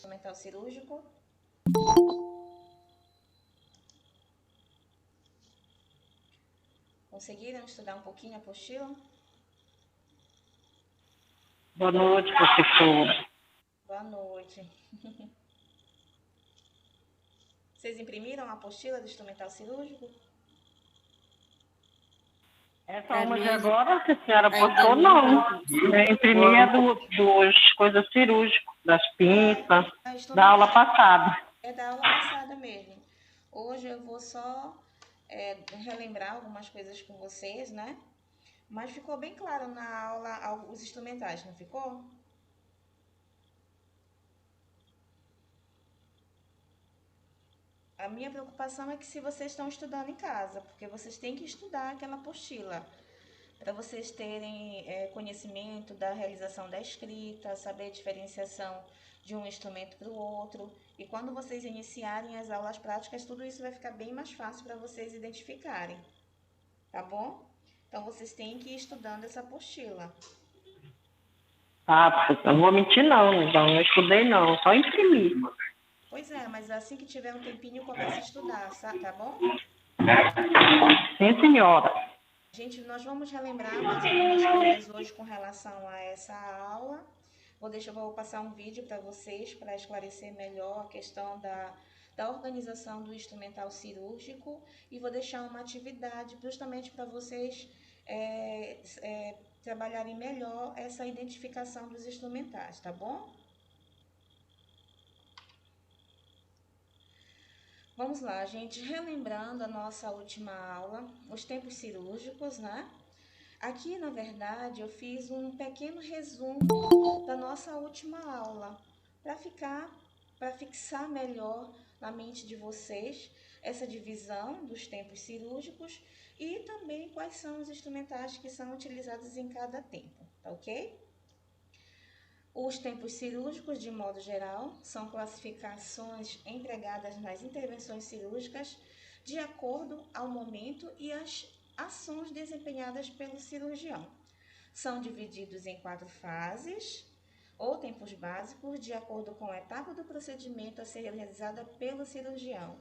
instrumental cirúrgico. Conseguiram estudar um pouquinho a apostila? Boa noite, professor. Boa noite. Vocês imprimiram a apostila do instrumental cirúrgico? Essa uma de agora que a senhora postou, não. Eu imprimi a dos coisas cirúrgicas, das pinças, da aula passada. É da aula passada mesmo. Hoje eu vou só relembrar algumas coisas com vocês, né? Mas ficou bem claro na aula os instrumentais, não ficou? A minha preocupação é que se vocês estão estudando em casa, porque vocês têm que estudar aquela apostila, para vocês terem conhecimento da realização da escrita, saber a diferenciação de um instrumento para o outro. E quando vocês iniciarem as aulas práticas, tudo isso vai ficar bem mais fácil para vocês identificarem, tá bom? Então, vocês têm que ir estudando essa apostila. Ah, professor, não vou mentir não estudei não, só imprimi. Pois é, mas assim que tiver um tempinho, comece a estudar, tá bom? Sim, senhora. Gente, nós vamos relembrar mais algumas coisas hoje com relação a essa aula. Vou passar um vídeo para vocês para esclarecer melhor a questão da organização do instrumental cirúrgico e vou deixar uma atividade justamente para vocês trabalharem melhor essa identificação dos instrumentais, tá bom? Vamos lá, gente, relembrando a nossa última aula, os tempos cirúrgicos, né? Aqui, na verdade, eu fiz um pequeno resumo da nossa última aula, para fixar melhor na mente de vocês essa divisão dos tempos cirúrgicos e também quais são os instrumentais que são utilizados em cada tempo, tá ok? Os tempos cirúrgicos, de modo geral, são classificações empregadas nas intervenções cirúrgicas de acordo ao momento e as ações desempenhadas pelo cirurgião. São divididos em 4 fases ou tempos básicos, de acordo com a etapa do procedimento a ser realizada pelo cirurgião.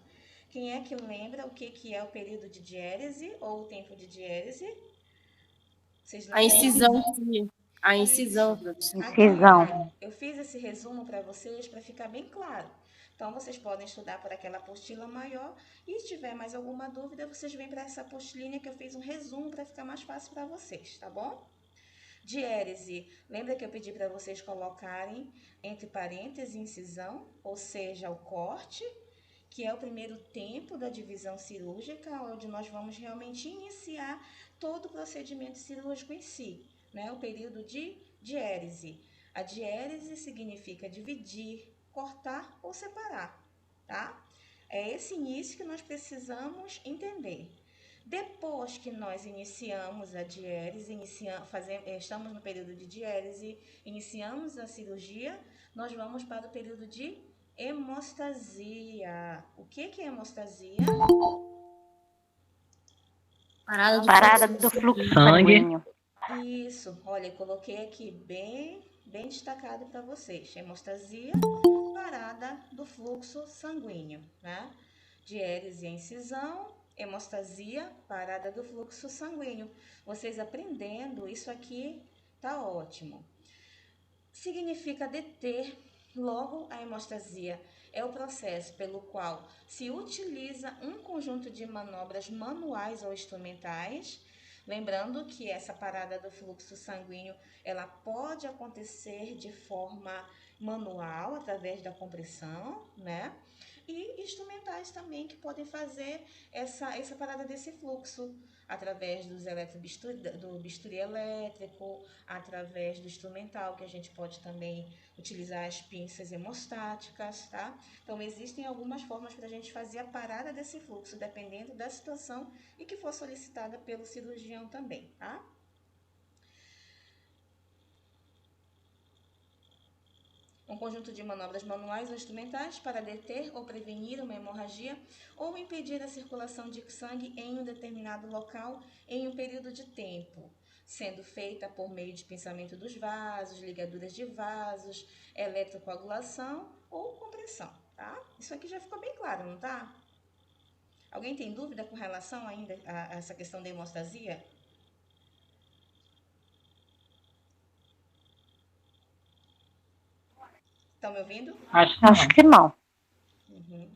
Quem é que lembra o que é o período de diérese ou o tempo de diérese? Vocês lembram? A incisão. A incisão. Eu fiz esse resumo para vocês para ficar bem claro. Então, vocês podem estudar por aquela apostila maior e se tiver mais alguma dúvida, vocês vêm para essa apostilinha que eu fiz um resumo para ficar mais fácil para vocês, tá bom? Diérese, lembra que eu pedi para vocês colocarem entre parênteses incisão, ou seja, o corte, que é o primeiro tempo da divisão cirúrgica, onde nós vamos realmente iniciar todo o procedimento cirúrgico em si, né? O período de diérese. A diérese significa dividir, cortar ou separar, tá? É esse início que nós precisamos entender. Depois que nós iniciamos a diérese, estamos no período de diérese, iniciamos a cirurgia, nós vamos para o período de hemostasia. O que é hemostasia? Parada do fluxo sanguíneo. Isso, olha, eu coloquei aqui bem destacado para vocês. Hemostasia, parada do fluxo sanguíneo, né? Diérese e incisão, hemostasia, parada do fluxo sanguíneo. Vocês aprendendo isso aqui tá ótimo. Significa deter logo a hemostasia. É o processo pelo qual se utiliza um conjunto de manobras manuais ou instrumentais. Lembrando que essa parada do fluxo sanguíneo, ela pode acontecer de forma manual, através da compressão, né? E instrumentais também que podem fazer essa parada desse fluxo, através do bisturi elétrico, através do instrumental, que a gente pode também utilizar as pinças hemostáticas, tá? Então, existem algumas formas para a gente fazer a parada desse fluxo, dependendo da situação e que for solicitada pelo cirurgião também, tá? Um conjunto de manobras manuais ou instrumentais para deter ou prevenir uma hemorragia ou impedir a circulação de sangue em um determinado local em um período de tempo, sendo feita por meio de pinçamento dos vasos, ligaduras de vasos, eletrocoagulação ou compressão, tá? Isso aqui já ficou bem claro, não tá? Alguém tem dúvida com relação ainda a essa questão da hemostasia? Estão me ouvindo? Acho que não. Uhum.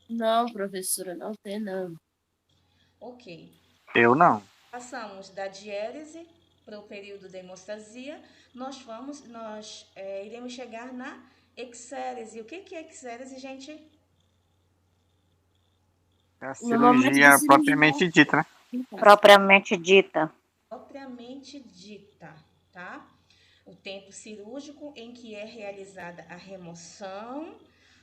Não, professora, não tem, não. Ok. Eu não. Passamos da diérese para o período da hemostasia, nós iremos chegar na exérese. O que é exérese, gente? É a No momento da cirurgia cirurgia. propriamente dita, né? Propriamente dita. Propriamente dita, tá? O tempo cirúrgico em que é realizada a remoção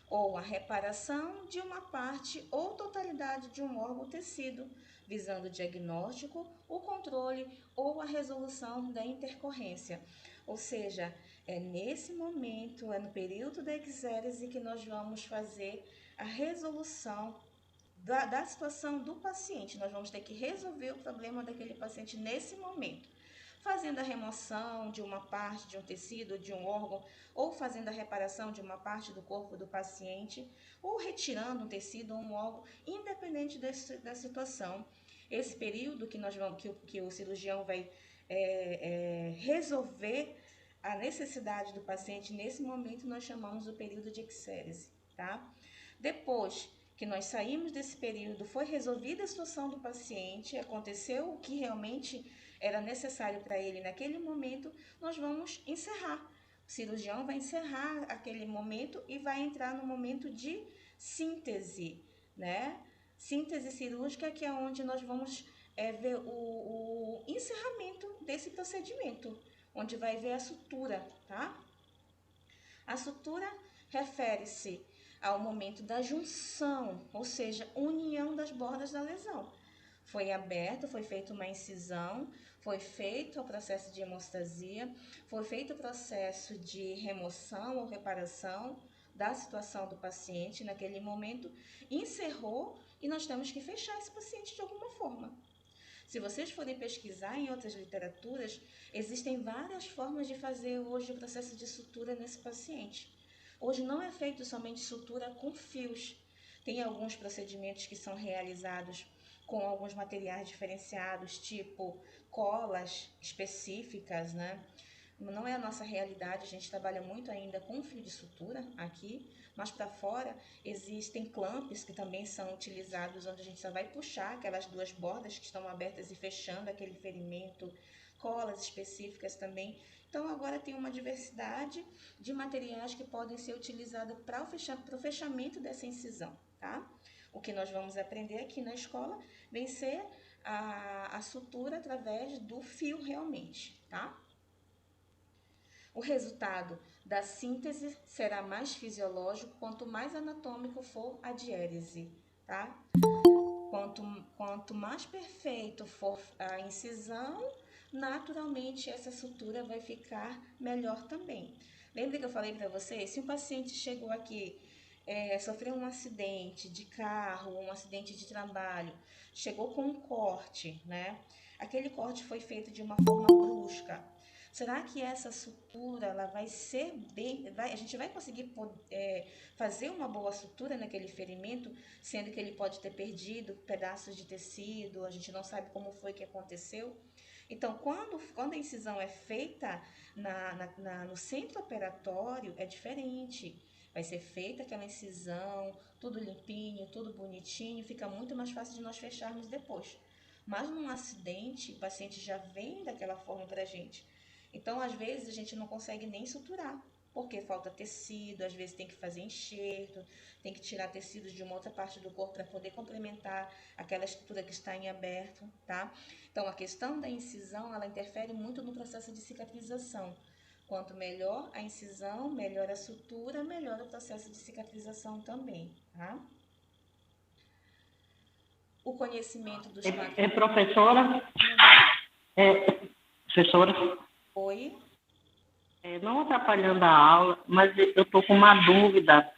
ou a reparação de uma parte ou totalidade de um órgão ou tecido, visando o diagnóstico, o controle ou a resolução da intercorrência. Ou seja, é nesse momento, é no período da exérese que nós vamos fazer a resolução da situação do paciente. Nós vamos ter que resolver o problema daquele paciente nesse momento, fazendo a remoção de uma parte de um tecido, de um órgão, ou fazendo a reparação de uma parte do corpo do paciente, ou retirando um tecido ou um órgão, independente da situação. Esse período que o cirurgião vai resolver a necessidade do paciente, nesse momento nós chamamos o período de exérese, tá? Depois que nós saímos desse período, foi resolvida a situação do paciente, aconteceu o que realmente era necessário para ele naquele momento, nós vamos encerrar. O cirurgião vai encerrar aquele momento e vai entrar no momento de síntese, né? Síntese cirúrgica, que é onde nós vamos ver o encerramento desse procedimento, onde vai ver a sutura, tá? A sutura refere-se ao momento da junção, ou seja, união das bordas da lesão. Foi aberto, foi feita uma incisão, foi feito o processo de hemostasia, foi feito o processo de remoção ou reparação da situação do paciente naquele momento, encerrou e nós temos que fechar esse paciente de alguma forma. Se vocês forem pesquisar em outras literaturas, existem várias formas de fazer hoje o processo de sutura nesse paciente. Hoje não é feito somente sutura com fios. Tem alguns procedimentos que são realizados com alguns materiais diferenciados, tipo colas específicas, né? Não é a nossa realidade, a gente trabalha muito ainda com fio de sutura aqui, mas para fora existem clamps que também são utilizados, onde a gente só vai puxar aquelas duas bordas que estão abertas e fechando aquele ferimento, colas específicas também. Então agora tem uma diversidade de materiais que podem ser utilizados para o fechamento dessa incisão, tá? O que nós vamos aprender aqui na escola vem ser a sutura através do fio realmente, tá? O resultado da síntese será mais fisiológico quanto mais anatômico for a diérese, tá? Quanto mais perfeito for a incisão, naturalmente essa sutura vai ficar melhor também. Lembra que eu falei para vocês? Se um paciente chegou aqui, sofreu um acidente de carro, um acidente de trabalho, chegou com um corte, né? Aquele corte foi feito de uma forma brusca. Será que essa sutura ela vai ser a gente vai conseguir fazer uma boa sutura naquele ferimento, sendo que ele pode ter perdido pedaços de tecido, a gente não sabe como foi que aconteceu? Então, quando a incisão é feita no centro operatório, é diferente. Vai ser feita aquela incisão, tudo limpinho, tudo bonitinho, fica muito mais fácil de nós fecharmos depois. Mas num acidente, o paciente já vem daquela forma para a gente. Então, às vezes, a gente não consegue nem suturar, porque falta tecido, às vezes tem que fazer enxerto, tem que tirar tecidos de uma outra parte do corpo para poder complementar aquela estrutura que está em aberto, tá? Então, a questão da incisão, ela interfere muito no processo de cicatrização. Quanto melhor a incisão, melhor a sutura, melhor o processo de cicatrização também, tá? O conhecimento dos quadros... Professora? Professora? Oi? Não atrapalhando a aula, mas eu estou com uma dúvida,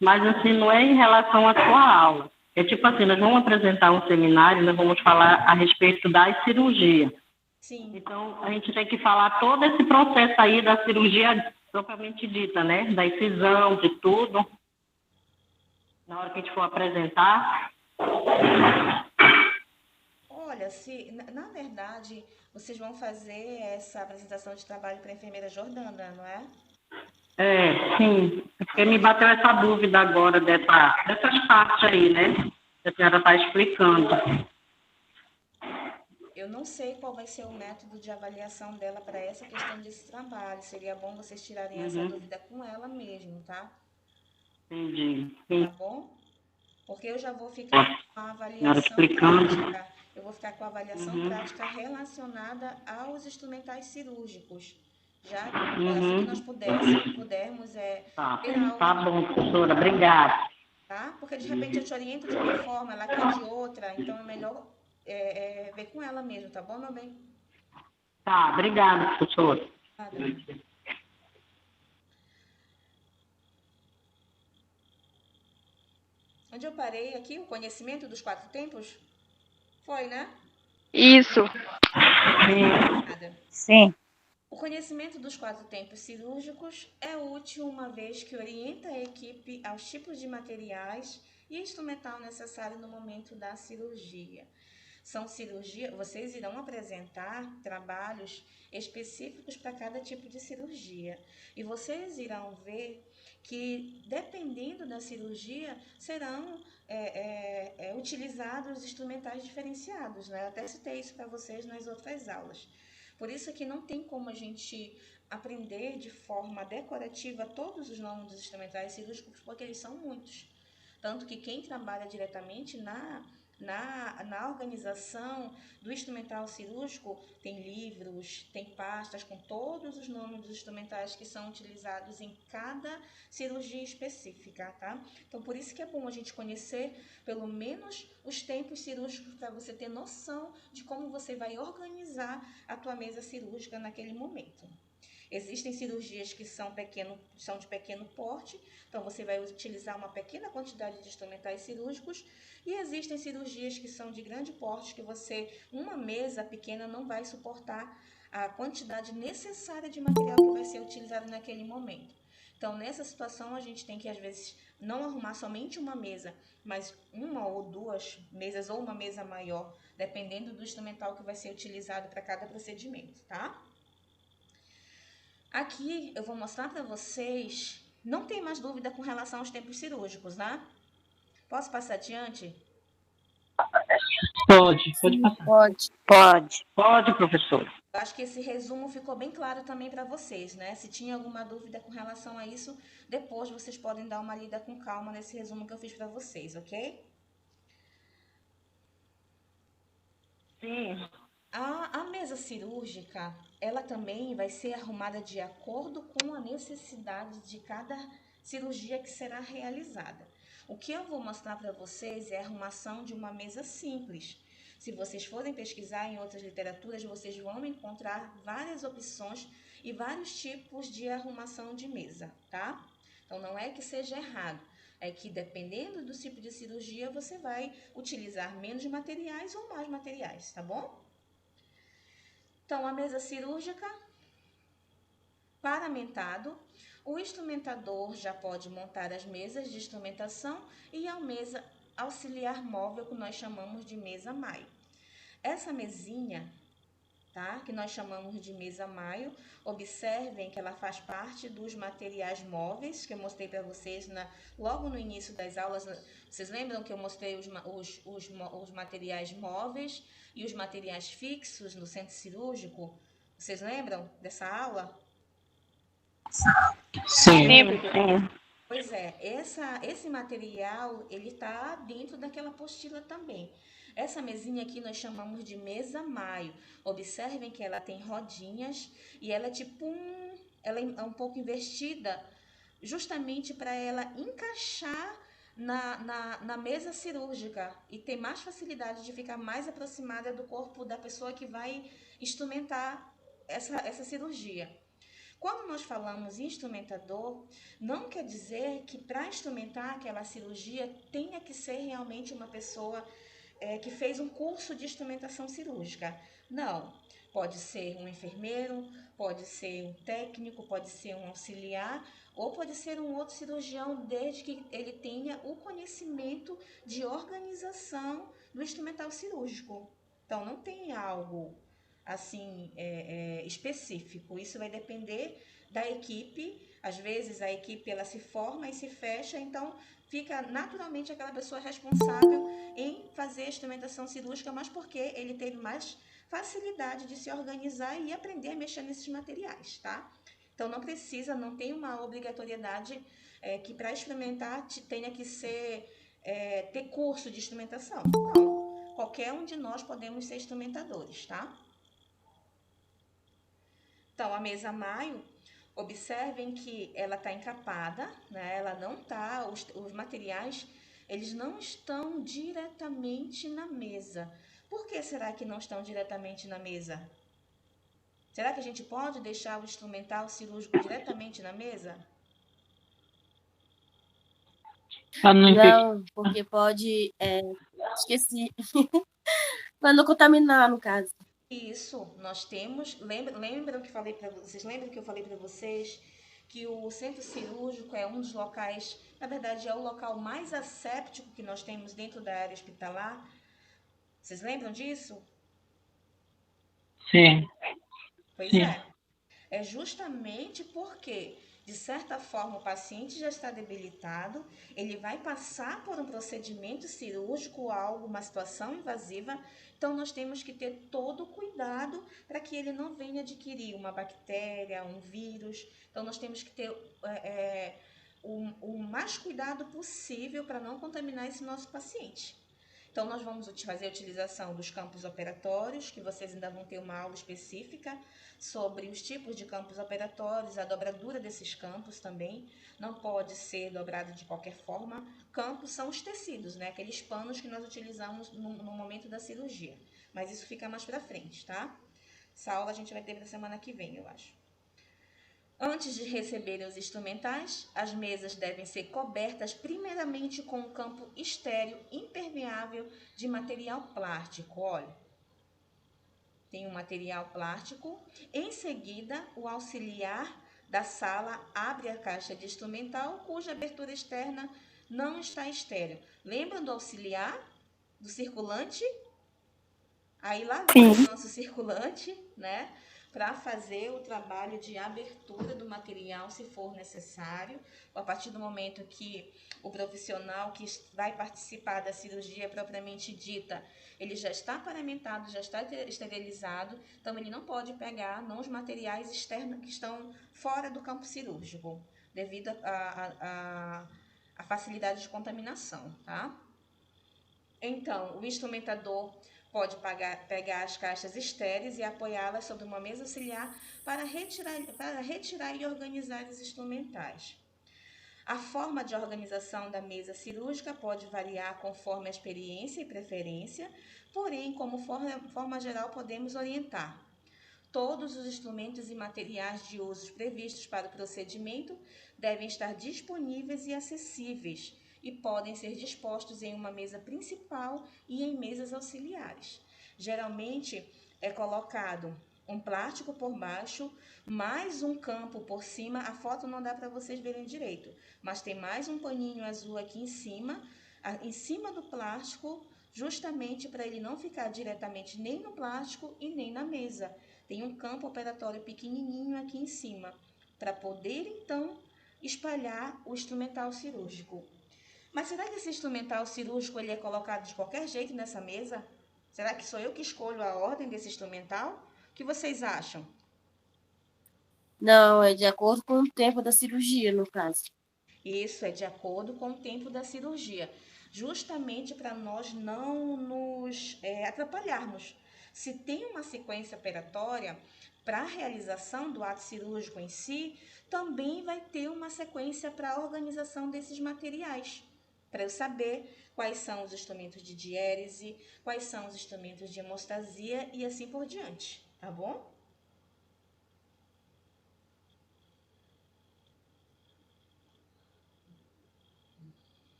mas assim, não é em relação à sua aula. É tipo assim, nós vamos apresentar um seminário, nós vamos falar a respeito da cirurgia. Sim. Então, a gente tem que falar todo esse processo aí da cirurgia propriamente dita, né? Da incisão, de tudo. Na hora que a gente for apresentar. Olha, na verdade vocês vão fazer essa apresentação de trabalho para a enfermeira Jordana, não é? Sim. Porque me bateu essa dúvida agora dessas partes aí, né? Que a senhora está explicando. Eu não sei qual vai ser o método de avaliação dela para essa questão desse trabalho. Seria bom vocês tirarem essa dúvida com ela mesmo, tá? Entendi. Tá Sim. bom? Porque eu já vou ficar com a avaliação explicando. prática. Eu vou ficar com a avaliação prática relacionada aos instrumentais cirúrgicos. Já assim que nós pudermos ter Tá aula, bom, professora. Obrigada. tá? Porque de repente eu te oriento de uma forma, ela quer de outra, então é melhor ver com ela mesmo, tá bom, meu bem? Tá, obrigada, professora. Nada. Onde eu parei aqui, o conhecimento dos 4 tempos? Foi, né? Isso. Nada. Sim. O conhecimento dos 4 tempos cirúrgicos é útil uma vez que orienta a equipe aos tipos de materiais e instrumental necessário no momento da cirurgia. Vocês irão apresentar trabalhos específicos para cada tipo de cirurgia. E vocês irão ver que, dependendo da cirurgia, serão utilizados instrumentais diferenciados, né? Eu até citei isso para vocês nas outras aulas. Por isso que não tem como a gente aprender de forma decorativa todos os nomes dos instrumentais cirúrgicos, porque eles são muitos. Tanto que quem trabalha diretamente na organização do instrumental cirúrgico tem livros, tem pastas com todos os nomes dos instrumentais que são utilizados em cada cirurgia específica, tá? Então, por isso que é bom a gente conhecer pelo menos os tempos cirúrgicos para você ter noção de como você vai organizar a tua mesa cirúrgica naquele momento. Existem cirurgias que são de pequeno porte, então você vai utilizar uma pequena quantidade de instrumentais cirúrgicos, e existem cirurgias que são de grande porte, que uma mesa pequena não vai suportar a quantidade necessária de material que vai ser utilizado naquele momento. Então, nessa situação, a gente tem que, às vezes, não arrumar somente uma mesa, mas uma ou duas mesas ou uma mesa maior, dependendo do instrumental que vai ser utilizado para cada procedimento, tá? Aqui eu vou mostrar para vocês, não tem mais dúvida com relação aos tempos cirúrgicos, né? Posso passar adiante? Pode passar. Pode, professor. Eu acho que esse resumo ficou bem claro também para vocês, né? Se tinha alguma dúvida com relação a isso, depois vocês podem dar uma lida com calma nesse resumo que eu fiz para vocês, ok? Sim. A mesa cirúrgica, ela também vai ser arrumada de acordo com a necessidade de cada cirurgia que será realizada. O que eu vou mostrar para vocês é a arrumação de uma mesa simples. Se vocês forem pesquisar em outras literaturas, vocês vão encontrar várias opções e vários tipos de arrumação de mesa, tá? Então, não é que seja errado, é que dependendo do tipo de cirurgia, você vai utilizar menos materiais ou mais materiais, tá bom? Então, a mesa cirúrgica, paramentado, o instrumentador já pode montar as mesas de instrumentação e a mesa auxiliar móvel, que nós chamamos de mesa maio. Essa mesinha, tá, que nós chamamos de mesa maio, observem que ela faz parte dos materiais móveis, que eu mostrei para vocês logo no início das aulas. Vocês lembram que eu mostrei os materiais móveis e os materiais fixos no centro cirúrgico? Vocês lembram dessa aula? Sim. Pois é, esse material, ele está dentro daquela apostila também. Essa mesinha aqui nós chamamos de mesa maio. Observem que ela tem rodinhas e ela é ela é um pouco invertida, justamente para ela encaixar na mesa cirúrgica e ter mais facilidade de ficar mais aproximada do corpo da pessoa que vai instrumentar essa cirurgia. Quando nós falamos instrumentador, não quer dizer que para instrumentar aquela cirurgia tenha que ser realmente uma pessoa que fez um curso de instrumentação cirúrgica. Não. Pode ser um enfermeiro, pode ser um técnico, pode ser um auxiliar, ou pode ser um outro cirurgião, desde que ele tenha o conhecimento de organização do instrumental cirúrgico. Então, não tem algo assim específico. Isso vai depender da equipe. Às vezes a equipe ela se forma e se fecha, então fica naturalmente aquela pessoa responsável em fazer a instrumentação cirúrgica, mas porque ele teve mais facilidade de se organizar e aprender a mexer nesses materiais, tá? Então não precisa, não tem uma obrigatoriedade que para experimentar tenha que ser ter curso de instrumentação. Não, qualquer um de nós podemos ser instrumentadores, tá? Então a mesa maio, observem que ela está encapada, né? Ela não está, os materiais eles não estão diretamente na mesa. Por que será que não estão diretamente na mesa? Será que a gente pode deixar o instrumental cirúrgico diretamente na mesa? Não, porque pode. Esqueci. Para não contaminar, no caso. Isso, nós temos. Lembram que falei para vocês? Lembram que eu falei para vocês que o centro cirúrgico é um dos locais, na verdade, é o local mais asséptico que nós temos dentro da área hospitalar? Vocês lembram disso? Sim, Pois sim. é. É justamente porque, de certa forma, o paciente já está debilitado, ele vai passar por um procedimento cirúrgico, algo, uma situação invasiva, então nós temos que ter todo o cuidado para que ele não venha adquirir uma bactéria, um vírus. Então nós temos que ter o mais cuidado possível para não contaminar esse nosso paciente. Então, nós vamos fazer a utilização dos campos operatórios, que vocês ainda vão ter uma aula específica sobre os tipos de campos operatórios, a dobradura desses campos também. Não pode ser dobrado de qualquer forma. Campos são os tecidos, né? Aqueles panos que nós utilizamos no momento da cirurgia. Mas isso fica mais para frente, tá? Essa aula a gente vai ter na semana que vem, eu acho. Antes de receberem os instrumentais, as mesas devem ser cobertas primeiramente com um campo estéril impermeável de material plástico. Olha, tem um material plástico. Em seguida, o auxiliar da sala abre a caixa de instrumental, cuja abertura externa não está estéril. Lembram do auxiliar? Do circulante? Aí lá vem o nosso circulante, né? Para fazer o trabalho de abertura do material, se for necessário. A partir do momento que o profissional que vai participar da cirurgia propriamente dita, ele já está paramentado, já está esterilizado, então ele não pode pegar os materiais externos que estão fora do campo cirúrgico, devido à facilidade de contaminação, tá? Então, o instrumentador pode pegar as caixas estéreis e apoiá-las sobre uma mesa auxiliar para retirar e organizar os instrumentais. A forma de organização da mesa cirúrgica pode variar conforme a experiência e preferência, porém, como forma geral, podemos orientar. Todos os instrumentos e materiais de uso previstos para o procedimento devem estar disponíveis e acessíveis e podem ser dispostos em uma mesa principal e em mesas auxiliares. Geralmente é colocado um plástico por baixo, mais um campo por cima. A foto não dá para vocês verem direito, mas tem mais um paninho azul aqui em cima do plástico, justamente para ele não ficar diretamente nem no plástico e nem na mesa. Tem um campo operatório pequenininho aqui em cima, para poder então espalhar o instrumental cirúrgico. Mas será que esse instrumental cirúrgico ele é colocado de qualquer jeito nessa mesa? Será que sou eu que escolho a ordem desse instrumental? O que vocês acham? Não, é de acordo com o tempo da cirurgia, no caso. Isso é de acordo com o tempo da cirurgia, justamente para nós não nos atrapalharmos. Se tem uma sequência operatória para a realização do ato cirúrgico em si, também vai ter uma sequência para a organização desses materiais, para eu saber quais são os instrumentos de diérese, quais são os instrumentos de hemostasia e assim por diante, tá bom?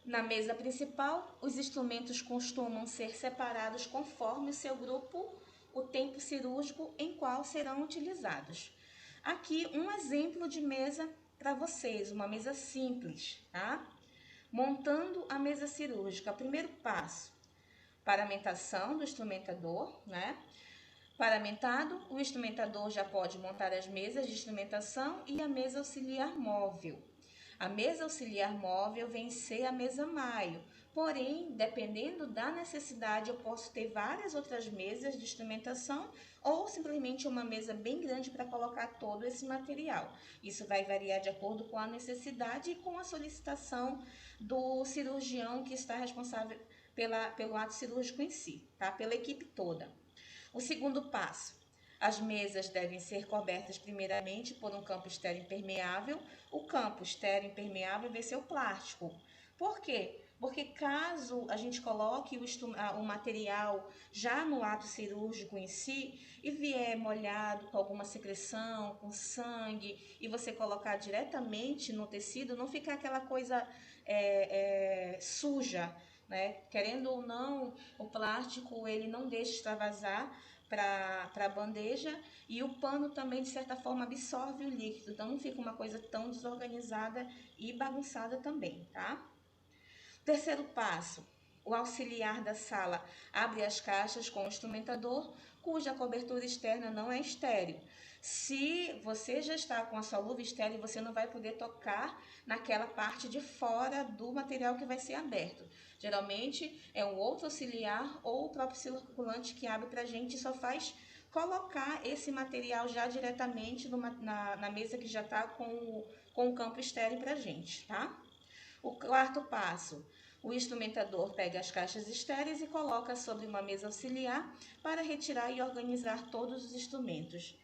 Na mesa principal, os instrumentos costumam ser separados conforme o seu grupo, o tempo cirúrgico em qual serão utilizados. Aqui um exemplo de mesa para vocês, uma mesa simples, tá? Montando a mesa cirúrgica, primeiro passo, paramentação do instrumentador, né? Paramentado, o instrumentador já pode montar as mesas de instrumentação e a mesa auxiliar móvel. A mesa auxiliar móvel vem ser a mesa maio, porém, dependendo da necessidade, eu posso ter várias outras mesas de instrumentação ou simplesmente uma mesa bem grande para colocar todo esse material. Isso vai variar de acordo com a necessidade e com a solicitação do cirurgião que está responsável pelo ato cirúrgico em si, tá? Pela equipe toda. O segundo passo, as mesas devem ser cobertas primeiramente por um campo estéreo impermeável. O campo estéreo impermeável vai ser o plástico. Por quê? Porque caso a gente coloque o material já no ato cirúrgico em si e vier molhado com alguma secreção, com sangue, e você colocar diretamente no tecido, não fica aquela coisa suja, né? Querendo ou não, o plástico ele não deixa extravasar para a bandeja e o pano também de certa forma absorve o líquido, então não fica uma coisa tão desorganizada e bagunçada também, tá? Terceiro passo, o auxiliar da sala abre as caixas com o instrumentador cuja cobertura externa não é estéril. Se você já está com a sua luva estéril, você não vai poder tocar naquela parte de fora do material que vai ser aberto. Geralmente é um outro auxiliar ou o próprio circulante que abre para a gente e só faz colocar esse material já diretamente na mesa que já está com o campo estéril para a gente, tá? O quarto passo, o instrumentador pega as caixas estéreis e coloca sobre uma mesa auxiliar para retirar e organizar todos os instrumentos.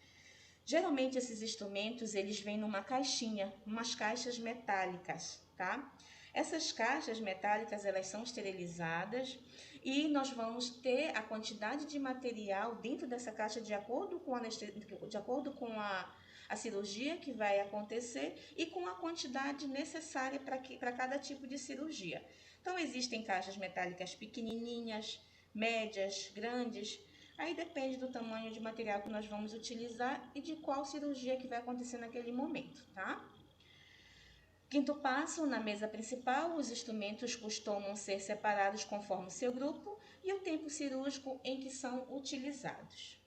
Geralmente esses instrumentos eles vêm numa caixinha, umas caixas metálicas, tá? Essas caixas metálicas elas são esterilizadas e nós vamos ter a quantidade de material dentro dessa caixa de acordo com a cirurgia que vai acontecer e com a quantidade necessária para cada tipo de cirurgia. Então existem caixas metálicas pequenininhas, médias, grandes. Aí depende do tamanho de material que nós vamos utilizar e de qual cirurgia que vai acontecer naquele momento, tá? Quinto passo, na mesa principal, os instrumentos costumam ser separados conforme o seu grupo e o tempo cirúrgico em que são utilizados.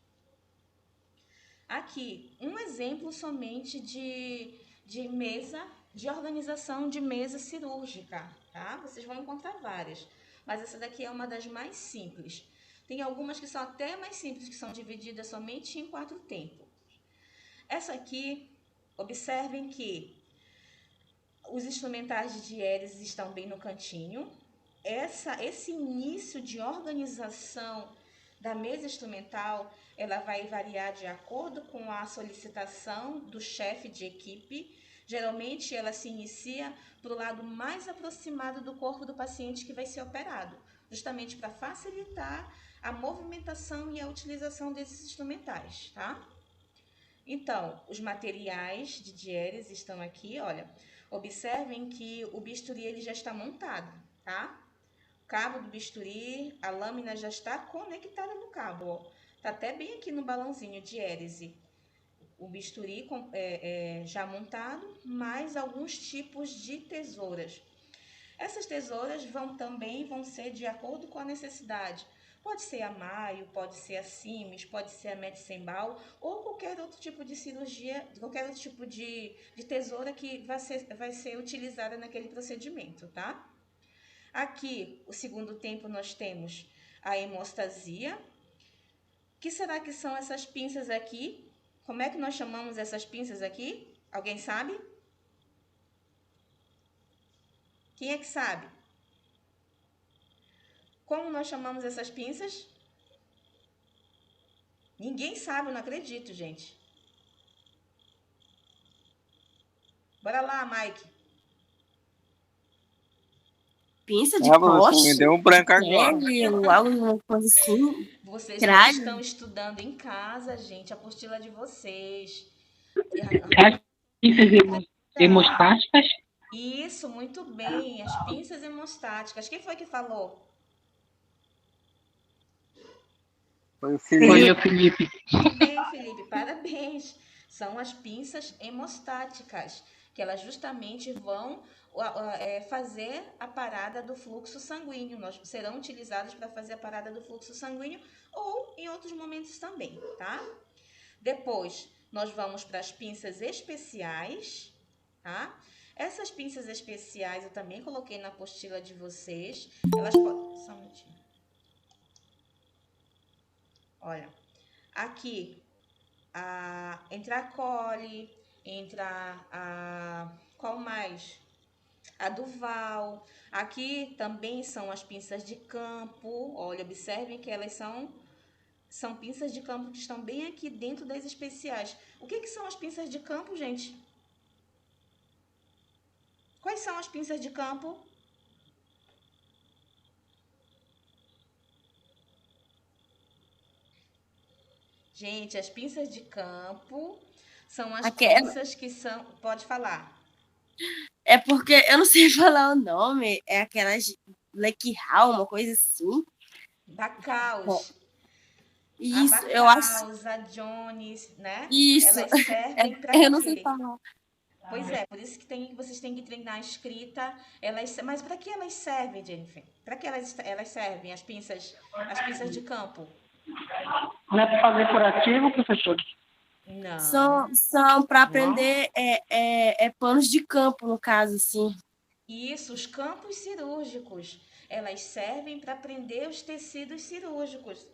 Aqui, um exemplo somente de mesa, de organização de mesa cirúrgica, tá? Vocês vão encontrar várias, mas essa daqui é uma das mais simples. Tem algumas que são até mais simples, que são divididas somente em 4 tempos. Essa aqui, observem que os instrumentais de diérese estão bem no cantinho. Esse início de organização da mesa instrumental, ela vai variar de acordo com a solicitação do chefe de equipe. Geralmente, ela se inicia para o lado mais aproximado do corpo do paciente que vai ser operado, justamente para facilitar a movimentação e a utilização desses instrumentais, tá? Então, os materiais de diérese estão aqui, olha. Observem que o bisturi ele já está montado, tá? O cabo do bisturi, a lâmina já está conectada no cabo, ó. Tá até bem aqui no balãozinho de diérese. O bisturi já montado, mais alguns tipos de tesouras. Essas tesouras também vão ser de acordo com a necessidade. Pode ser a Maio, pode ser a Siemens, pode ser a Metzenbaum ou qualquer outro tipo de cirurgia, qualquer outro tipo de tesoura que vai ser utilizada naquele procedimento, tá? Aqui, o segundo tempo, nós temos a hemostasia. O que será que são essas pinças aqui? Como é que nós chamamos essas pinças aqui? Alguém sabe? Quem é que sabe? Como nós chamamos essas pinças? Ninguém sabe, eu não acredito, gente. Bora lá, Mike. Pinça de Você me poste? deu um branco agora. Alguma coisa assim. Vocês não estão estudando em casa, gente, a apostila de vocês. As pinças hemostáticas? Isso, muito bem. As pinças hemostáticas. Quem foi que falou? Foi o Foi Felipe. o Felipe. Muito bem, Felipe, parabéns. São as pinças hemostáticas, que elas justamente vão fazer a parada do fluxo sanguíneo. Serão utilizadas para fazer a parada do fluxo sanguíneo ou em outros momentos também, tá? Depois, nós vamos para as pinças especiais, tá? Essas pinças especiais eu também coloquei na apostila de vocês. Elas podem. Só um minutinho. Olha, aqui entra a Cole, entra a. Qual mais? A Duval. Aqui também são as pinças de campo. Olha, observem que elas são pinças de campo que estão bem aqui dentro das especiais. O que são as pinças de campo, gente? Quais são as pinças de campo? Gente, as pinças de campo são as Aquela, pinças que são. Pode falar. é porque eu não sei falar o nome, é aquelas Lake Hall, uma coisa assim. Bom, Bacaus. A isso, eu acho. Bacaus, a Jones, né? Isso, Elas servem para eu não sei quê? falar. Pois é, por isso que vocês têm que treinar a escrita. Mas para que elas servem, Jennifer? Para que elas servem, as pinças de campo? Não é para fazer curativo, professor? Não. São para Não. aprender panos de campo, no caso, assim. Isso, os campos cirúrgicos. Elas servem para prender os tecidos cirúrgicos.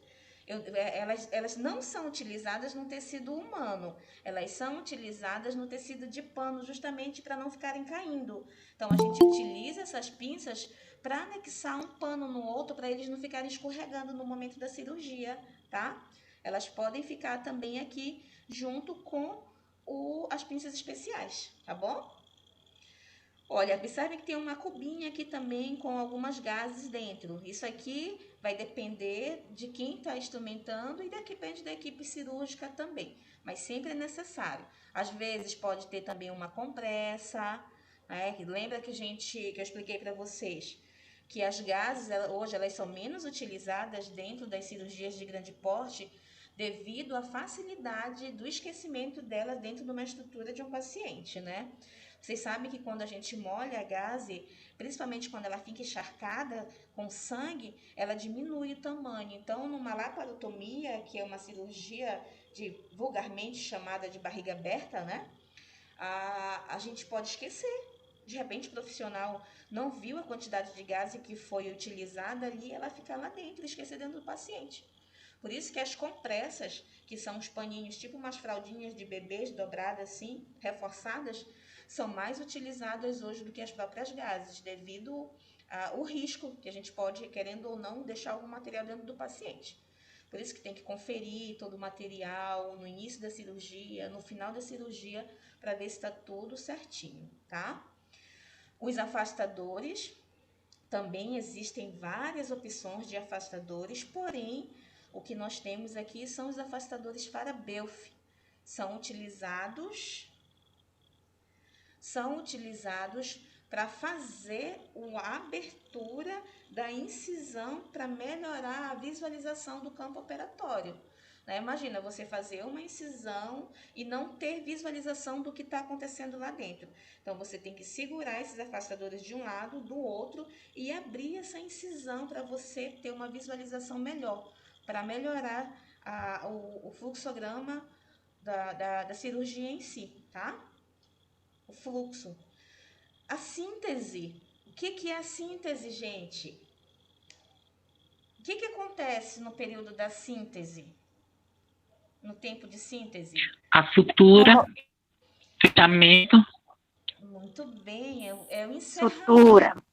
Elas não são utilizadas no tecido humano, elas são utilizadas no tecido de pano, justamente para não ficarem caindo. Então, a gente utiliza essas pinças para anexar um pano no outro, para eles não ficarem escorregando no momento da cirurgia, tá? Elas podem ficar também aqui junto com as pinças especiais, tá bom? Olha, observe que tem uma cubinha aqui também com algumas gases dentro. Isso aqui vai depender de quem está instrumentando e depende da equipe cirúrgica também. Mas sempre é necessário. Às vezes pode ter também uma compressa, né? Lembra que eu expliquei para vocês que as gases hoje elas são menos utilizadas dentro das cirurgias de grande porte devido à facilidade do esquecimento delas dentro de uma estrutura de um paciente, né? Vocês sabem que quando a gente molha a gaze, principalmente quando ela fica encharcada com sangue, ela diminui o tamanho. Então, numa laparotomia, que é uma cirurgia vulgarmente chamada de barriga aberta, né? A gente pode esquecer. De repente, o profissional não viu a quantidade de gaze que foi utilizada ali, ela fica lá dentro, esquecer dentro do paciente. Por isso que as compressas, que são os paninhos, tipo umas fraldinhas de bebês dobradas assim, reforçadas, são mais utilizadas hoje do que as próprias gases, devido ao risco que a gente pode, querendo ou não, deixar algum material dentro do paciente. Por isso que tem que conferir todo o material no início da cirurgia, no final da cirurgia, para ver se está tudo certinho, tá? Os afastadores, também existem várias opções de afastadores, porém, o que nós temos aqui são os afastadores Farabeuf. São utilizados para fazer a abertura da incisão para melhorar a visualização do campo operatório. Né? Imagina você fazer uma incisão e não ter visualização do que está acontecendo lá dentro. Então, você tem que segurar esses afastadores de um lado, do outro e abrir essa incisão para você ter uma visualização melhor, para melhorar o fluxograma da cirurgia em si, tá? O fluxo. A síntese. O que é a síntese, gente? O que acontece no período da síntese? No tempo de síntese? A sutura, fechamento. Muito bem, é o encerramento. Sutura.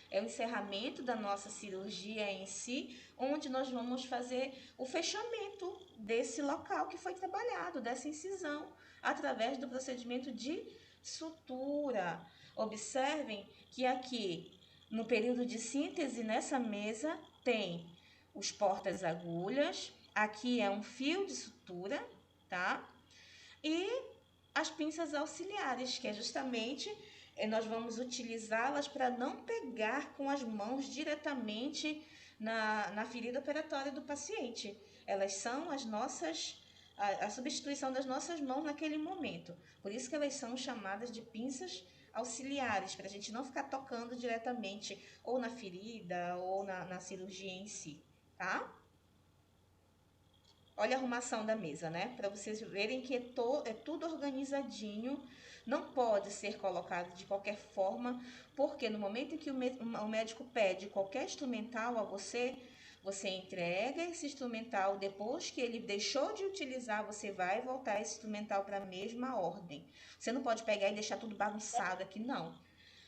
É o encerramento da nossa cirurgia em si, onde nós vamos fazer o fechamento desse local que foi trabalhado, dessa incisão, através do procedimento de sutura. Observem que aqui, no período de síntese, nessa mesa, tem os portas-agulhas, aqui é um fio de sutura, tá? E as pinças auxiliares, que é justamente nós vamos utilizá-las para não pegar com as mãos diretamente na ferida operatória do paciente. Elas são a substituição das nossas mãos naquele momento. Por isso que elas são chamadas de pinças auxiliares, para a gente não ficar tocando diretamente ou na ferida ou na cirurgia em si, tá? Olha a arrumação da mesa, né? Para vocês verem que é tudo organizadinho, não pode ser colocado de qualquer forma, porque no momento em que o médico pede qualquer instrumental a você, você entrega esse instrumental, depois que ele deixou de utilizar, você vai voltar esse instrumental para a mesma ordem. Você não pode pegar e deixar tudo bagunçado aqui, não.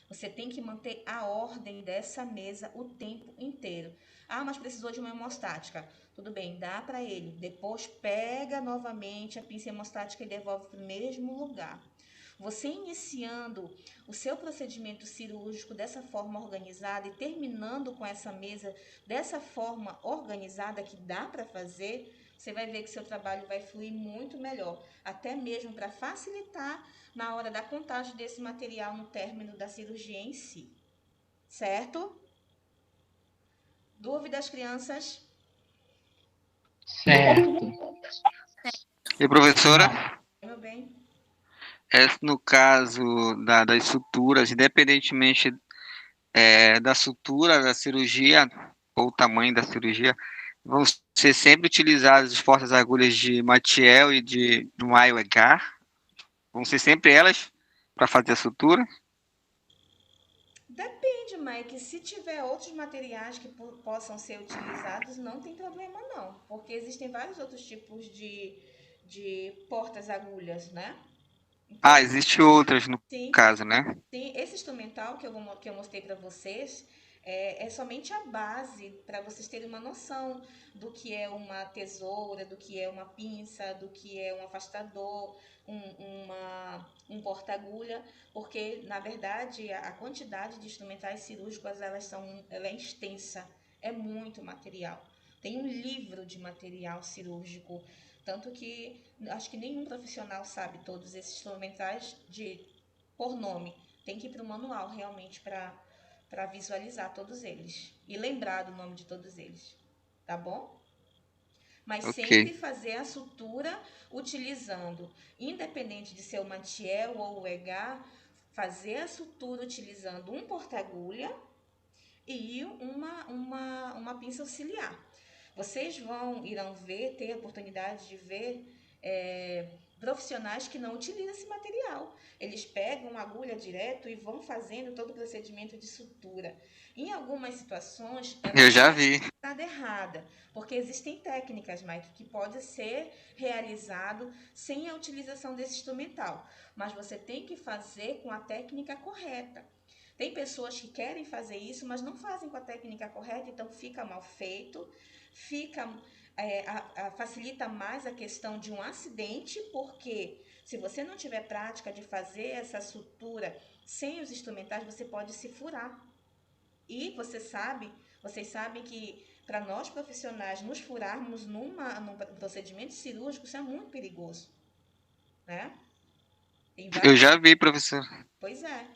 Você tem que manter a ordem dessa mesa o tempo inteiro. Ah, mas precisou de uma hemostática. Tudo bem, dá para ele. Depois pega novamente a pinça hemostática e devolve para o mesmo lugar. Você iniciando o seu procedimento cirúrgico dessa forma organizada e terminando com essa mesa dessa forma organizada que dá para fazer, você vai ver que seu trabalho vai fluir muito melhor, até mesmo para facilitar na hora da contagem desse material no término da cirurgia em si. Certo? Dúvidas, crianças? Certo. E professora, Meu bem. no caso das suturas, independentemente da sutura, da cirurgia, ou o tamanho da cirurgia, vão ser sempre utilizadas as portas-agulhas de Matiel e de Maio Egar? Vão ser sempre elas para fazer a sutura? Depende, Mike. Se tiver outros materiais que possam ser utilizados, não tem problema não. Porque existem vários outros tipos de portas-agulhas, né? Então, Existem outras no sim, caso, né? sim, esse instrumental que eu mostrei para vocês é somente a base para vocês terem uma noção do que é uma tesoura, do que é uma pinça, do que é um afastador, um porta-agulha, porque na verdade a quantidade de instrumentais cirúrgicos ela é extensa, é muito material. Tem um livro de material cirúrgico, tanto que acho que nenhum profissional sabe todos esses instrumentais por nome. Tem que ir para o manual realmente para visualizar todos eles e lembrar do nome de todos eles, tá bom? Mas sempre fazer a sutura utilizando, independente de ser o Matiel ou o Egar, fazer a sutura utilizando um porta-agulha e uma pinça auxiliar. Vocês irão ter a oportunidade de ver profissionais que não utilizam esse material. Eles pegam uma agulha direto e vão fazendo todo o procedimento de sutura. Em algumas situações, Eu já vi. Nada errada, porque existem técnicas, Mike, que pode ser realizado sem a utilização desse instrumental, mas você tem que fazer com a técnica correta. Tem pessoas que querem fazer isso, mas não fazem com a técnica correta, então fica mal feito, facilita mais a questão de um acidente, porque se você não tiver prática de fazer essa sutura sem os instrumentais, você pode se furar. E vocês sabem que para nós profissionais nos furarmos num procedimento cirúrgico, isso é muito perigoso, né? Eu já vi, professor. Pois é.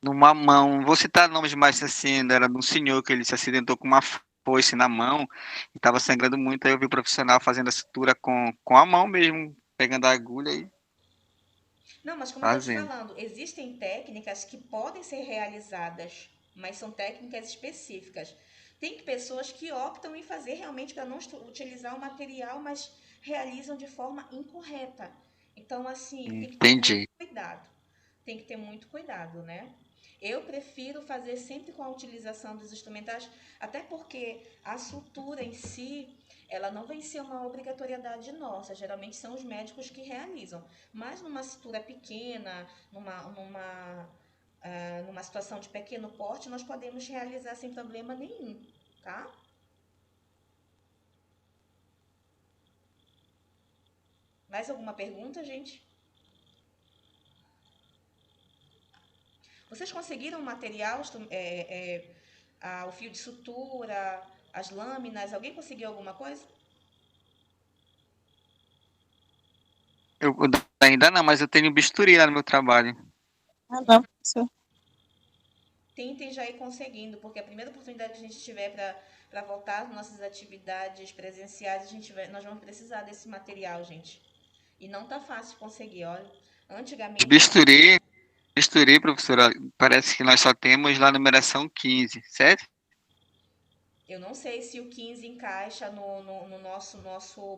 Numa mão, vou citar nomes mais assim, era de um senhor que ele se acidentou com uma foice na mão e estava sangrando muito, aí eu vi o profissional fazendo a sutura com a mão mesmo, pegando a agulha e Não, mas como eu estou te falando, existem técnicas que podem ser realizadas, mas são técnicas específicas. Tem pessoas que optam em fazer realmente para não utilizar o material, mas realizam de forma incorreta. Então, assim, tem que ter muito cuidado. Tem que ter muito cuidado, né? Eu prefiro fazer sempre com a utilização dos instrumentais, até porque a sutura em si, ela não vem ser uma obrigatoriedade nossa. Geralmente são os médicos que realizam. Mas numa sutura pequena, numa situação de pequeno porte, nós podemos realizar sem problema nenhum, tá? Mais alguma pergunta, gente? Vocês conseguiram o material, o fio de sutura, as lâminas? Alguém conseguiu alguma coisa? Eu ainda não, mas eu tenho bisturi lá no meu trabalho. Ah, não, professor. Tentem já ir conseguindo, porque a primeira oportunidade que a gente tiver para voltar às nossas atividades presenciais, nós vamos precisar desse material, gente. E não tá fácil conseguir, olha. Antigamente. Bisturi, professora, parece que nós só temos lá a numeração 15, certo? Eu não sei se o 15 encaixa no nosso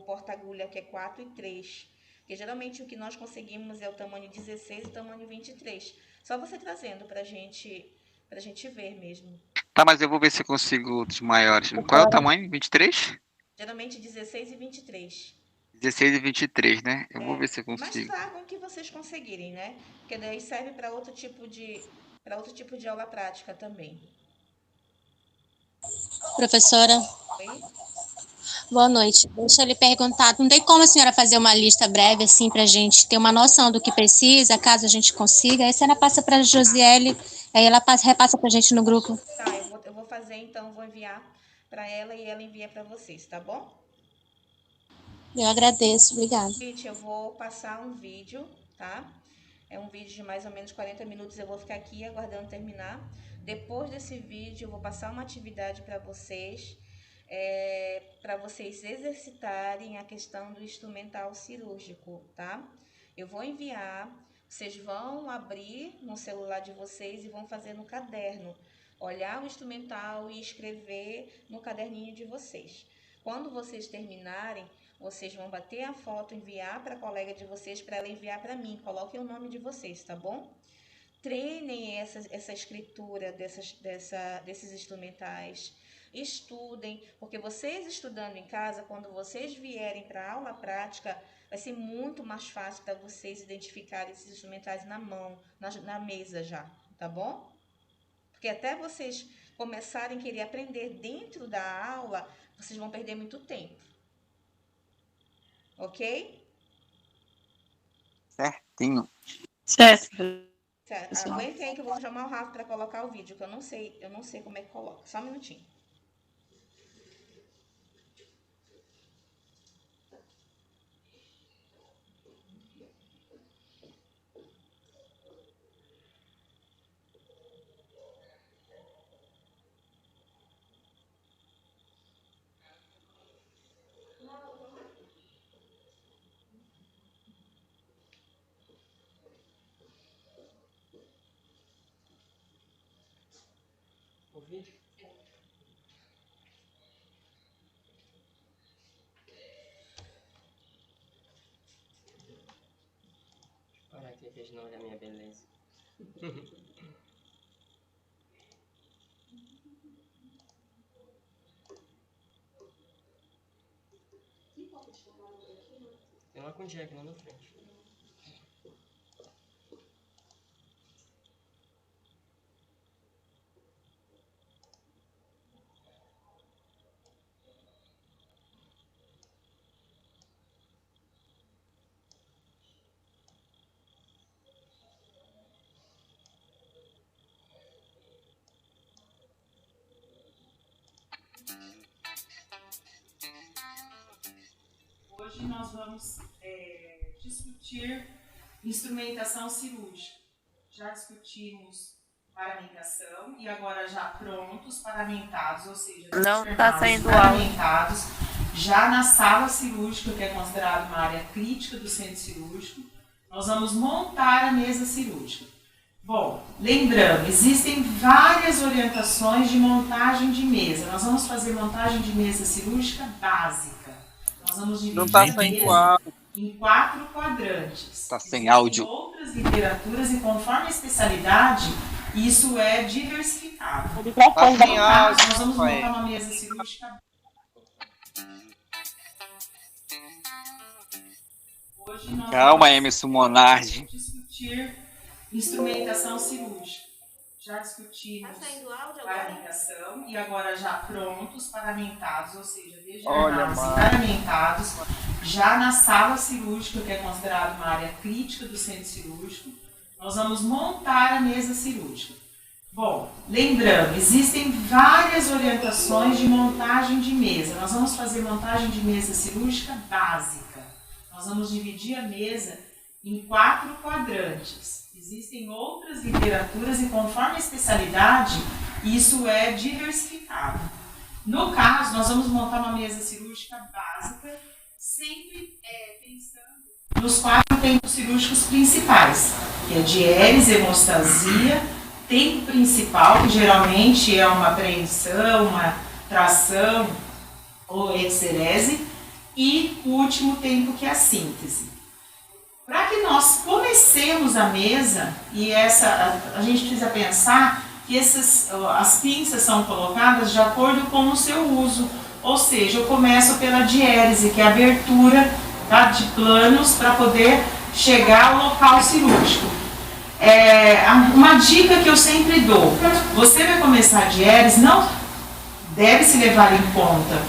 porta-agulha, que é 4 e 3. Porque geralmente o que nós conseguimos é o tamanho 16 e o tamanho 23. Só você trazendo pra gente ver mesmo. Tá, mas eu vou ver se eu consigo outros maiores. Qual é o tamanho? 23? Geralmente 16 e 23. 16 e 23, né? Eu vou ver se eu Mas consigo. tragam o que vocês conseguirem, né? Porque daí serve para outro tipo de aula prática também. Professora, Oi? boa noite. Deixa eu lhe perguntar, não tem como a senhora fazer uma lista breve, assim, para a gente ter uma noção do que precisa, caso a gente consiga? Aí a senhora passa para a Josiele, aí ela repassa para a gente no grupo. Tá, eu vou fazer então, vou enviar para ela e ela envia para vocês, tá bom? Eu agradeço, obrigada. Gente, eu vou passar um vídeo, tá? É um vídeo de mais ou menos 40 minutos, eu vou ficar aqui aguardando terminar. Depois desse vídeo, eu vou passar uma atividade para vocês exercitarem a questão do instrumental cirúrgico, tá? Eu vou enviar, vocês vão abrir no celular de vocês e vão fazer no caderno. Olhar o instrumental e escrever no caderninho de vocês. Quando vocês terminarem, vocês vão bater a foto, enviar para a colega de vocês, para ela enviar para mim. Coloquem o nome de vocês, tá bom? Treinem essa escritura desses instrumentais. Estudem, porque vocês estudando em casa, quando vocês vierem para a aula prática, vai ser muito mais fácil para vocês identificarem esses instrumentais na mão, na mesa já, tá bom? Porque até vocês começarem a querer aprender dentro da aula, vocês vão perder muito tempo. Ok? Certinho. Certo. Aguentem aí que eu vou chamar o Rafa para colocar o vídeo, que eu não sei como é que coloca. Só um minutinho. O vídeo? Olha aqui que não olha a minha beleza. Tem uma com Jack lá na frente. Hoje nós vamos discutir instrumentação cirúrgica. Já discutimos paramentação e agora já prontos, paramentados, ou seja, Não está saindo paramentados, já na sala cirúrgica, que é considerada uma área crítica do centro cirúrgico, nós vamos montar a mesa cirúrgica. Bom, lembrando, existem várias orientações de montagem de mesa. Nós vamos fazer montagem de mesa cirúrgica básica. Nós vamos dividir a mesa em 4 quadrantes. Está sem áudio. Em outras literaturas e conforme a especialidade, isso é diversificado. Tá sem áudio. Nós vamos montar uma mesa cirúrgica. Hoje nós Calma, Emerson Monardi. vamos discutir instrumentação cirúrgica. Já discutimos paramentação e agora já prontos, paramentados, ou seja, desde a análise paramentados, já na sala cirúrgica, que é considerada uma área crítica do centro cirúrgico, nós vamos montar a mesa cirúrgica. Bom, lembrando, existem várias orientações de montagem de mesa. Nós vamos fazer montagem de mesa cirúrgica básica. Nós vamos dividir a mesa em 4 quadrantes. Existem outras literaturas e conforme a especialidade, isso é diversificado. No caso, nós vamos montar uma mesa cirúrgica básica, sempre pensando nos 4 tempos cirúrgicos principais, que é diérese, hemostasia, tempo principal, que geralmente é uma apreensão, uma tração ou exerese, e o último tempo, que é a síntese. Para que nós comecemos a mesa, e a gente precisa pensar que as pinças são colocadas de acordo com o seu uso. Ou seja, eu começo pela diérese, que é a abertura, tá, de planos para poder chegar ao local cirúrgico. Uma dica que eu sempre dou: você vai começar a diérese, não deve se levar em conta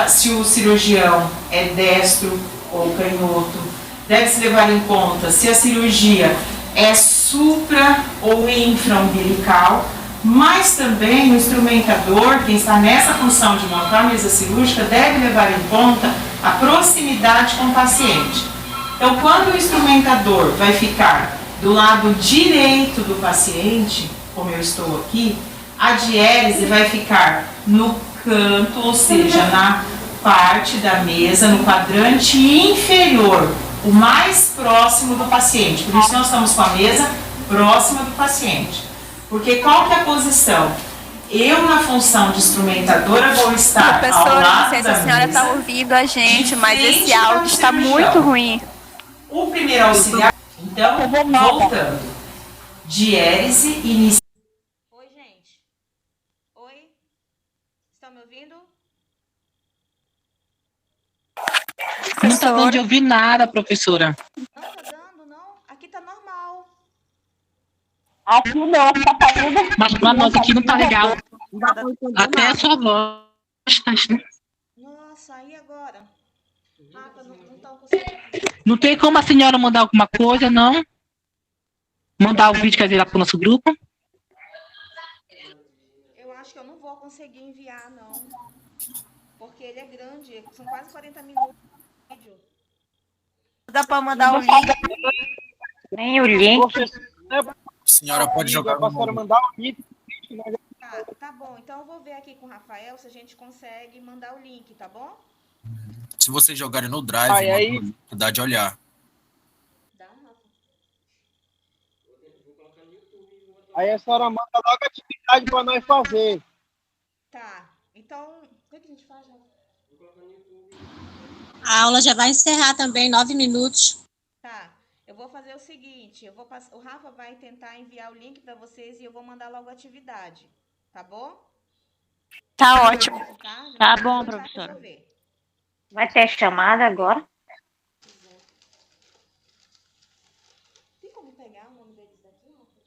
se o cirurgião é destro ou canhoto. Deve-se levar em conta se a cirurgia é supra ou infraumbilical, mas também o instrumentador, quem está nessa função de montar a mesa cirúrgica, deve levar em conta a proximidade com o paciente. Então, quando o instrumentador vai ficar do lado direito do paciente, como eu estou aqui, a diérese vai ficar no canto, ou seja, na parte da mesa, no quadrante inferior, o mais próximo do paciente. Por isso nós estamos com a mesa próxima do paciente. Porque qual que é a posição? Eu, na função de instrumentadora, vou estar ao lado da mesa. A senhora está ouvindo a gente, mas esse áudio está muito ruim. O primeiro auxiliar, então, voltando. Diérese inicial. Oi, gente. Oi? Estão me ouvindo? Não tá dando de ouvir nada, professora. Não tá dando, não? Aqui tá normal. Aqui não, tá caindo. Mas pra nós aqui não tá legal. Até a sua voz. Nossa, e agora? Rafa, não estão conseguindo. Não tem como a senhora mandar alguma coisa, não? Mandar o vídeo, quer dizer, lá pro nosso grupo? Eu acho que eu não vou conseguir enviar, não. Porque ele é grande, são quase 40 minutos de vídeo. Dá para mandar o link? Nem o link. A senhora pode jogar no mandar o link. Tá bom, então eu vou ver aqui com o Rafael se a gente consegue mandar o link, tá bom? Se vocês jogarem no Drive, dá de olhar. Dá, Rafa. Aí a senhora manda logo a atividade para nós fazer. Tá, então, o que a gente faz, Rafa? A aula já vai encerrar também, 9 minutos. Tá, eu vou fazer o seguinte, o Rafa vai tentar enviar o link para vocês e eu vou mandar logo a atividade, tá bom? Tá ótimo. Tá bom, professora. Vai ter chamada agora? Tem como pegar o nome deles daqui, Rafa?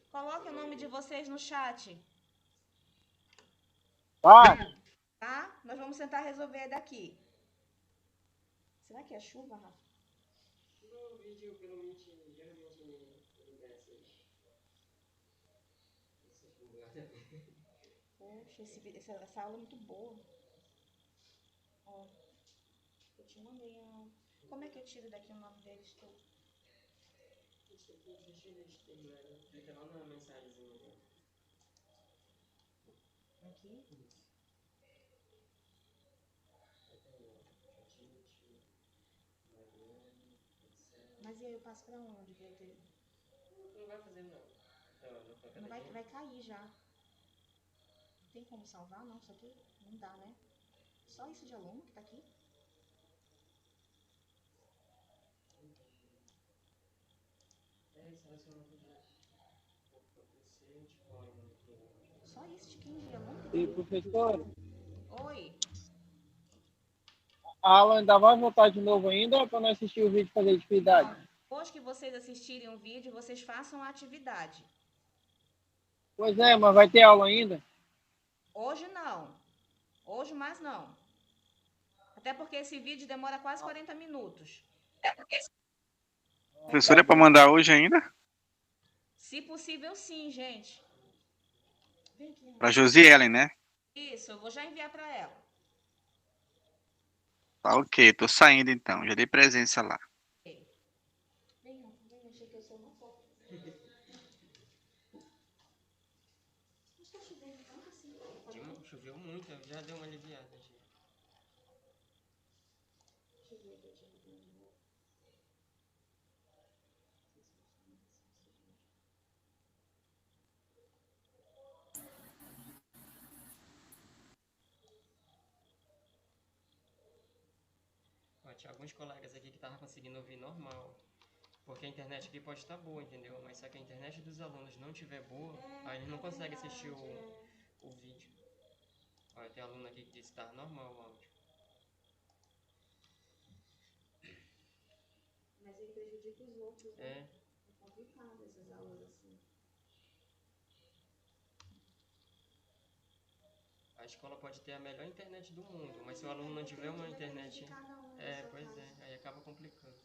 Coloque o nome de vocês no chat. Vai. Tá? Nós vamos tentar resolver daqui. Será que é chuva, Rafa? No vídeo, pelo Meet, geralmente ele desce. Poxa, essa aula é muito boa. Ó, eu te mandei a... Como é que eu tiro daqui o nome deles? Deixa eles terminarem. Clica lá na mensagenzinha. Aqui? Mas e aí eu passo pra onde? Não vai fazer, não. Não vai cair já. Não tem como salvar, não? Isso aqui? Não dá, né? Só isso de aluno que tá aqui? Só isso de 15 de aluno? E professor, Oi. a aula ainda vai voltar de novo ainda para nós assistir o vídeo e fazer atividade? Não. Depois que vocês assistirem o vídeo, vocês façam a atividade. Pois é, mas vai ter aula ainda? Hoje não. Hoje mais não. Até porque esse vídeo demora quase 40 minutos. Professor, é para mandar hoje ainda? Se possível, sim, gente. Vem aqui. Para Josielen, né? Isso, eu vou já enviar para ela. Tá ok, tô saindo então. Já dei presença lá. Achei que eu sou uma foto. Mas tá chovendo tanto assim. Choveu muito, já deu uma aliviada. Já. Deixa eu ver aqui, deixa eu ver de novo. Ó, tinha alguns colegas aqui que estavam conseguindo ouvir normal. Porque a internet aqui pode estar boa, entendeu? Mas se a internet dos alunos não estiver boa, aí eles não conseguem assistir o vídeo. Olha, tem aluno aqui que disse que está normal o áudio. Mas ele prejudica os outros, né? É. É complicado essas aulas assim. A escola pode ter a melhor internet do mundo, mas se o aluno não tiver uma internet... pois é, aí acaba complicando.